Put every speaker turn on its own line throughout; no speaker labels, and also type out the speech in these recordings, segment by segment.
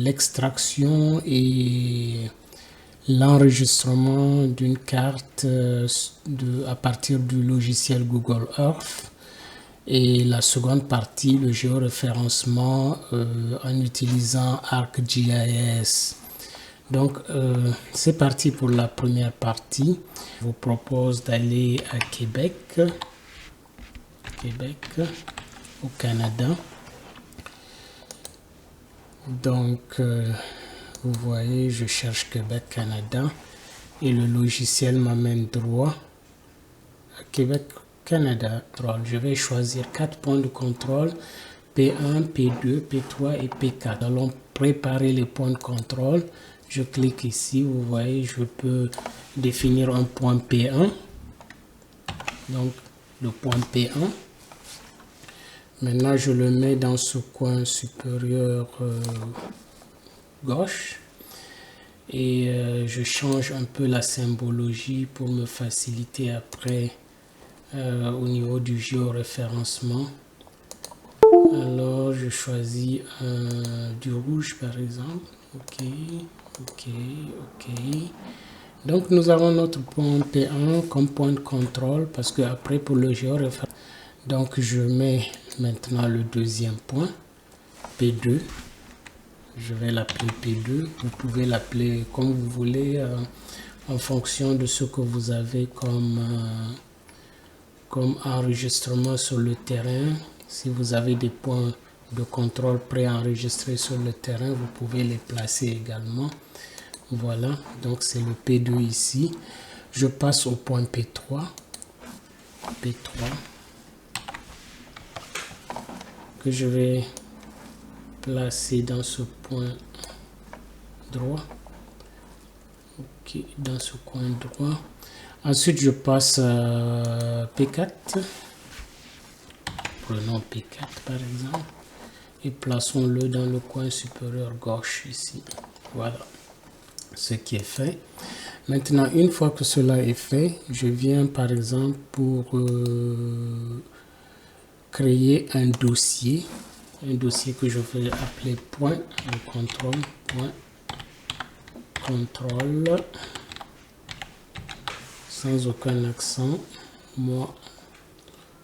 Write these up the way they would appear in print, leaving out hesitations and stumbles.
l'extraction et l'enregistrement d'une carte à partir du logiciel Google Earth. Et la seconde partie, le géoréférencement en utilisant ArcGIS. Donc, c'est parti pour la première partie. Je vous propose d'aller à Québec, au Canada. Donc, vous voyez, je cherche Québec, Canada. Et le logiciel m'amène droit à Québec, Canada. Je vais choisir 4 points de contrôle, P1, P2, P3 et P4. Nous allons préparer les points de contrôle. Je clique ici, vous voyez, je peux définir un point P1. Donc, le point P1. Maintenant, je le mets dans ce coin supérieur gauche. Et je change un peu la symbologie pour me faciliter après au niveau du géoréférencement. Alors, je choisis du rouge par exemple. OK. Donc, nous avons notre point P1 comme point de contrôle parce que après pour le géoréférencement. Donc, je mets maintenant le deuxième point, P2. Je vais l'appeler P2. Vous pouvez l'appeler comme vous voulez en fonction de ce que vous avez comme enregistrement sur le terrain. Si vous avez des points de contrôle préenregistrés sur le terrain, vous pouvez les placer également. Voilà, donc c'est le P2 ici. Je passe au point P3. Que je vais placer dans ce point droit. OK, dans ce coin droit. Ensuite, je passe à P4. Prenons P4 par exemple. Et plaçons-le dans le coin supérieur gauche ici. Voilà ce qui est fait. Maintenant, une fois que cela est fait, je viens par exemple pour créer un dossier que je vais appeler point de contrôle, sans aucun accent. Moi,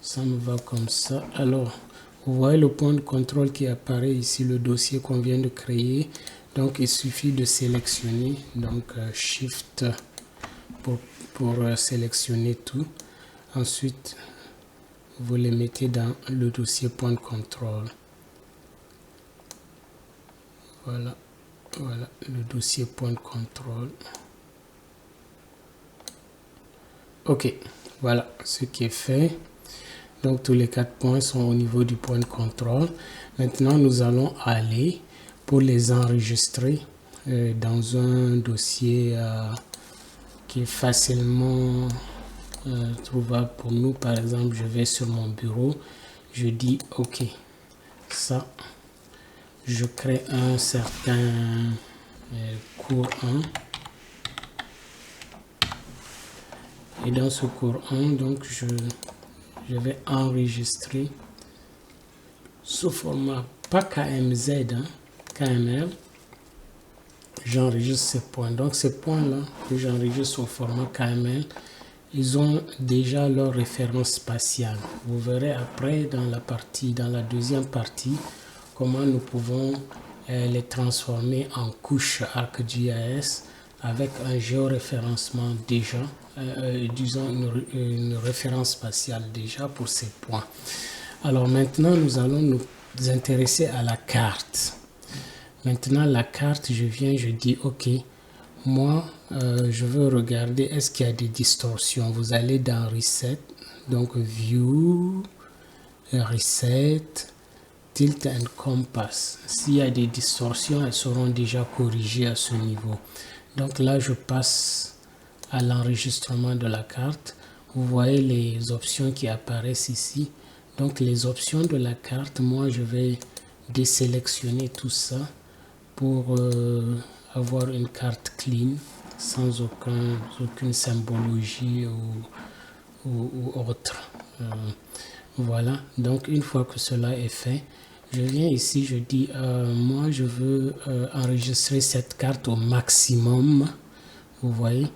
ça me va comme ça. Alors, vous voyez le point de contrôle qui apparaît ici, le dossier qu'on vient de créer. Donc, il suffit de sélectionner, donc Shift pour sélectionner tout. Ensuite, vous les mettez dans le dossier point de contrôle. Voilà, le dossier point de contrôle. OK, voilà ce qui est fait. Donc, tous les 4 points sont au niveau du point de contrôle. Maintenant, nous allons aller pour les enregistrer dans un dossier qui est facilement trouvable pour nous. Par exemple, je vais sur mon bureau, je dis OK, ça, je crée un certain cours 1. Et dans ce cours 1, donc je vais enregistrer sous format pas KMZ, hein, KML. J'enregistre ces points. Donc ces points-là que j'enregistre au format KML, ils ont déjà leur référence spatiale. Vous verrez après dans la deuxième partie, comment nous pouvons les transformer en couches ArcGIS avec un géoréférencement déjà, disons une référence spatiale déjà pour ces points. Alors maintenant, nous allons nous intéresser à la carte. Maintenant, la carte, je dis OK, moi, je veux regarder est-ce qu'il y a des distorsions. Vous allez dans Reset, donc View, Reset, Tilt and Compass. S'il y a des distorsions, elles seront déjà corrigées à ce niveau. Donc là, je passe à l'enregistrement de la carte. Vous voyez les options qui apparaissent ici. Donc les options de la carte, moi, je vais désélectionner tout ça pour avoir une carte clean, sans aucune symbologie ou autre. Voilà, donc une fois que cela est fait, Je viens ici, je dis, moi je veux enregistrer cette carte au maximum. Vous voyez.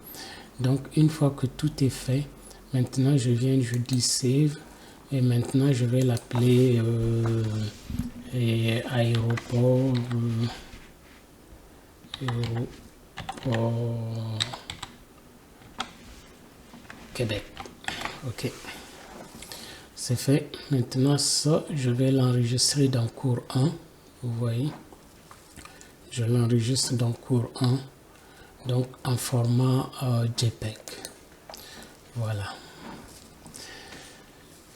Donc une fois que tout est fait, maintenant je viens, je dis save. Et maintenant je vais l'appeler aéroport, aéroport Québec. Ok. C'est fait. Maintenant, ça, je vais l'enregistrer dans cours 1. Vous voyez. Je l'enregistre dans cours 1. Donc, en format JPEG. Voilà.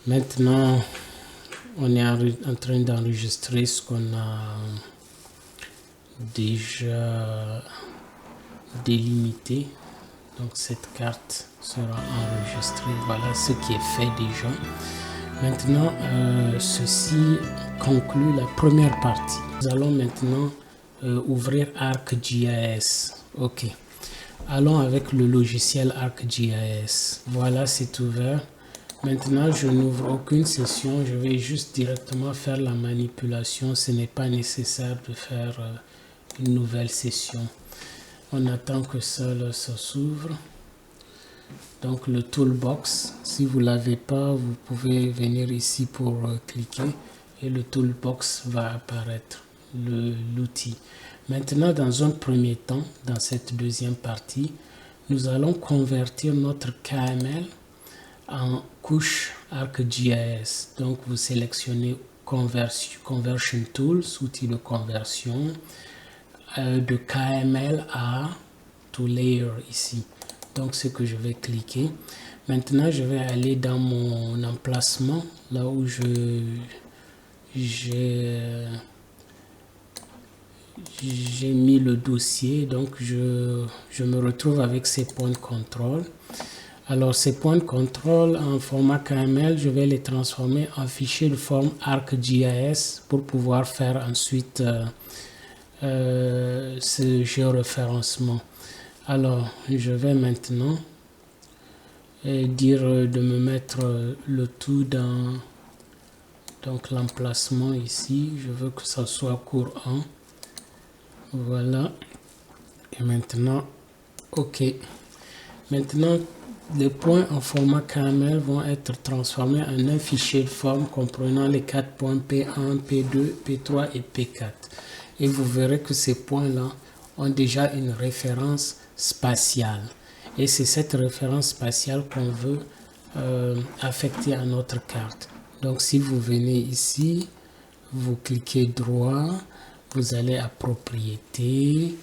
Maintenant, on est en train d'enregistrer ce qu'on a déjà délimité. Donc, cette carte sera enregistrée. Voilà ce qui est fait déjà. Maintenant, ceci conclut la première partie. Nous allons maintenant ouvrir ArcGIS. Ok. Allons avec le logiciel ArcGIS. Voilà, c'est ouvert. Maintenant, je n'ouvre aucune session. Je vais juste directement faire la manipulation. Ce n'est pas nécessaire de faire une nouvelle session. On attend que ça s'ouvre. Donc le toolbox, si vous ne l'avez pas, vous pouvez venir ici pour cliquer et le toolbox va apparaître, l'outil. Maintenant, dans un premier temps, dans cette deuxième partie, nous allons convertir notre KML en couche ArcGIS. Donc vous sélectionnez Conversion Tools, outil de conversion, de KML à to layer ici. Donc, ce que je vais cliquer. Maintenant, je vais aller dans mon emplacement, là où j'ai mis le dossier. Donc, je me retrouve avec ces points de contrôle. Alors, ces points de contrôle en format KML, je vais les transformer en fichier de forme ArcGIS pour pouvoir faire ensuite ce géoréférencement. Alors, je vais maintenant dire de me mettre le tout dans donc l'emplacement ici. Je veux que ça soit cours 1. Voilà. Et maintenant, OK. Maintenant, les points en format KML vont être transformés en un fichier de forme comprenant les 4 points P1, P2, P3 et P4. Et vous verrez que ces points-là ont déjà une référence spatiale. Et c'est cette référence spatiale qu'on veut affecter à notre carte. Donc si vous venez ici, vous cliquez droit, vous allez à propriété,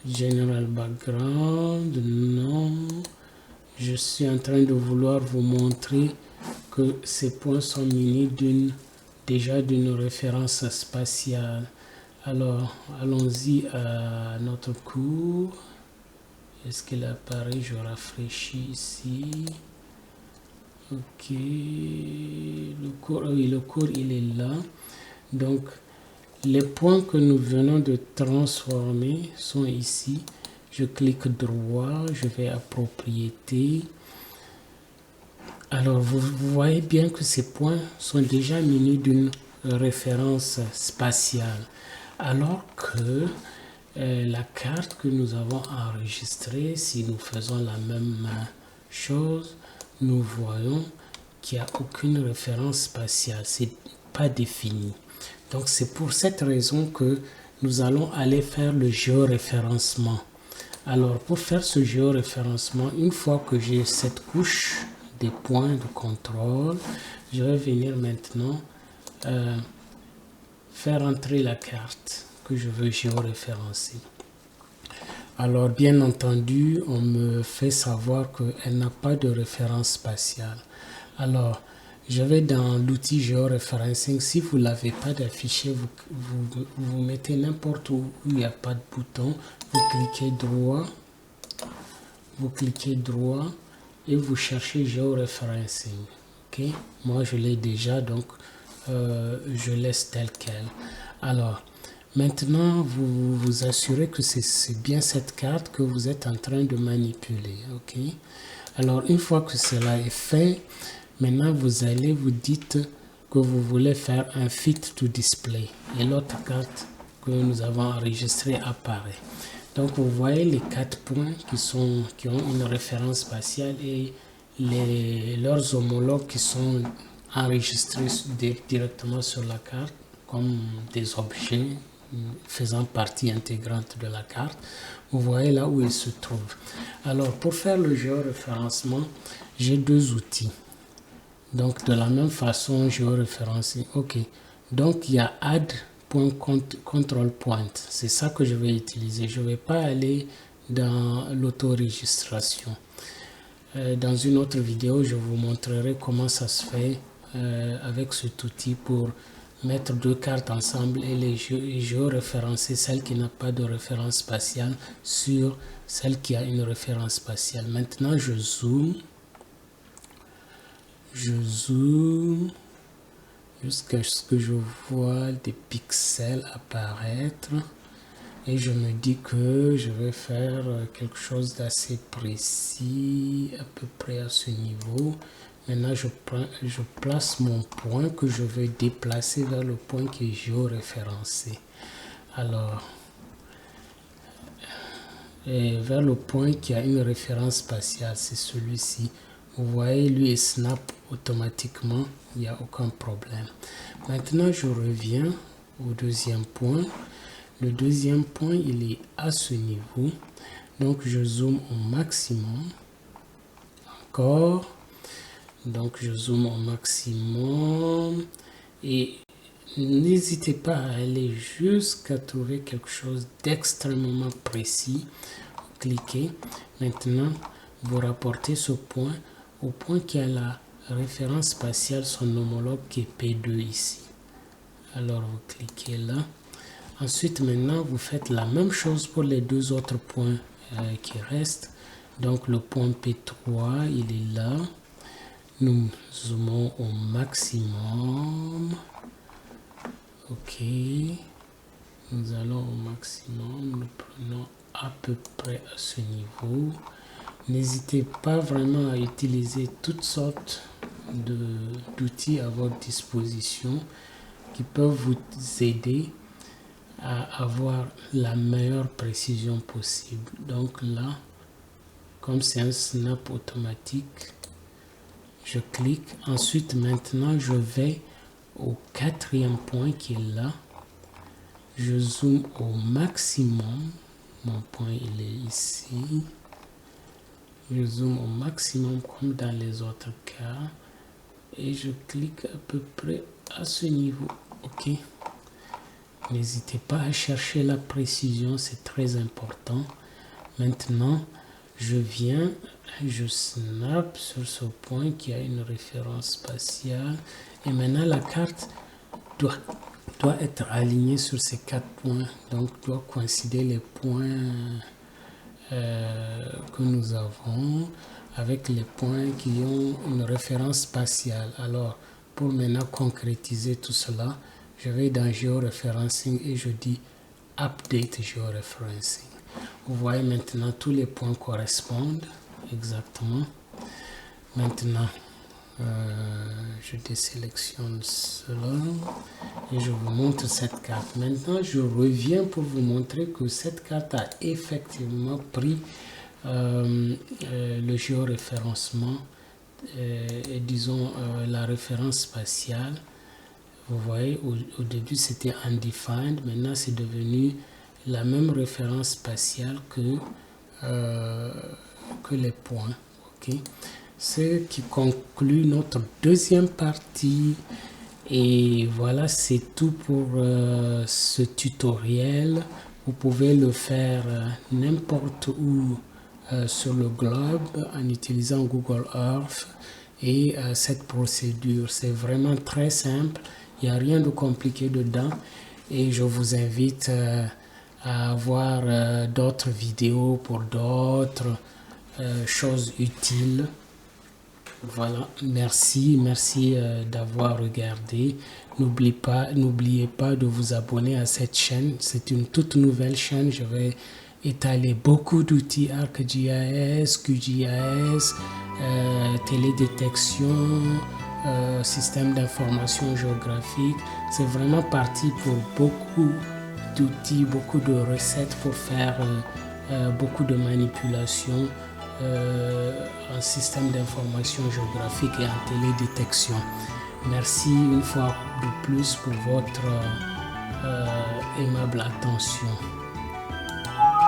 general background, non. Je suis en train de vouloir vous montrer que ces points sont munis déjà d'une référence spatiale. Alors, allons-y à notre cours. Est-ce qu'il apparaît? Je rafraîchis ici. Ok. Le cours, oui, le cours, il est là. Donc, les points que nous venons de transformer sont ici. Je clique droit, je vais à propriété. Alors, vous voyez bien que ces points sont déjà munis d'une référence spatiale. Alors que la carte que nous avons enregistrée, si nous faisons la même chose, nous voyons qu'il n'y a aucune référence spatiale. C'est pas défini. Donc, c'est pour cette raison que nous allons aller faire le géoréférencement. Alors, pour faire ce géoréférencement, une fois que j'ai cette couche des points de contrôle, je vais venir maintenant faire entrer la carte que je veux géoréférencer. Alors, bien entendu, on me fait savoir qu'elle n'a pas de référence spatiale. Alors, je vais dans l'outil géoréférencing. Si vous ne l'avez pas d'affiché, vous mettez n'importe où il n'y a pas de bouton. Vous cliquez droit et vous cherchez géoréférencing. Ok, moi je l'ai déjà, donc je laisse tel quel. Alors, maintenant, vous vous assurez que c'est bien cette carte que vous êtes en train de manipuler. Ok, alors une fois que cela est fait, maintenant vous dites que vous voulez faire un fit to display et l'autre carte que nous avons enregistrée apparaît. Donc vous voyez les 4 points qui ont une référence spatiale et leurs homologues qui sont enregistrés directement sur la carte comme des objets faisant partie intégrante de la carte. Vous voyez là où ils se trouvent. Alors pour faire le géoréférencement, j'ai 2 outils. Donc de la même façon, géoréférencé. Ok. Donc il y a add.control point. C'est ça que je vais utiliser. Je ne vais pas aller dans l'auto-registration. Dans une autre vidéo, je vous montrerai comment ça se fait avec cet outil pour mettre 2 cartes ensemble et les géoréférencer celle qui n'a pas de référence spatiale sur celle qui a une référence spatiale. Maintenant, je zoome jusqu'à ce que je vois des pixels apparaître et je me dis que je vais faire quelque chose d'assez précis à peu près à ce niveau. Maintenant je place mon point que je vais déplacer vers le point qui est géoréférencé. Alors vers le point qui a une référence spatiale, c'est celui-ci. Vous voyez, lui il snap automatiquement, il n'y a aucun problème. Maintenant, je reviens au deuxième point. Le deuxième point, il est à ce niveau. Donc, je zoome au maximum. Encore. Donc, je zoome au maximum. Et n'hésitez pas à aller jusqu'à trouver quelque chose d'extrêmement précis. Cliquez. Maintenant, vous rapportez ce point au point qui a la référence spatiale, son homologue qui est P2 ici. Alors vous cliquez là. Ensuite maintenant vous faites la même chose pour les 2 autres points qui restent. Donc le point P3 il est là. Nous zoomons au maximum. Ok. Nous allons au maximum. Nous prenons à peu près à ce niveau. N'hésitez pas vraiment à utiliser toutes sortes d'outils à votre disposition qui peuvent vous aider à avoir la meilleure précision possible. Donc là, comme c'est un snap automatique, je clique. Ensuite, maintenant, je vais au 4e point qui est là. Je zoome au maximum. Mon point, il est ici. Je zoome au maximum comme dans les autres cas et je clique à peu près à ce niveau. Ok. N'hésitez pas à chercher la précision, c'est très important. Maintenant, je viens, je snap sur ce point qui a une référence spatiale et maintenant la carte doit être alignée sur ces 4 points. Donc, doit coïncider les points que nous avons avec les points qui ont une référence spatiale. Alors, pour maintenant concrétiser tout cela, je vais dans Georeferencing et je dis Update Georeferencing. Vous voyez maintenant tous les points correspondent exactement. Maintenant, je désélectionne cela et je vous montre cette carte. Maintenant, je reviens pour vous montrer que cette carte a effectivement pris le géoréférencement et disons la référence spatiale. Vous voyez, au début c'était undefined, maintenant c'est devenu la même référence spatiale que les points. Okay? Ce qui conclut notre deuxième partie. Et voilà, c'est tout pour ce tutoriel. Vous pouvez le faire n'importe où sur le globe en utilisant Google Earth. Et cette procédure, c'est vraiment très simple. Il n'y a rien de compliqué dedans. Et je vous invite à voir d'autres vidéos pour d'autres choses utiles. Voilà, merci d'avoir regardé. N'oubliez pas de vous abonner à cette chaîne. C'est une toute nouvelle chaîne. Je vais étaler beaucoup d'outils ArcGIS, QGIS, télédétection, système d'information géographique. C'est vraiment parti pour beaucoup d'outils, beaucoup de recettes pour faire beaucoup de manipulations en système d'information géographique et en télédétection. Merci une fois de plus pour votre aimable attention.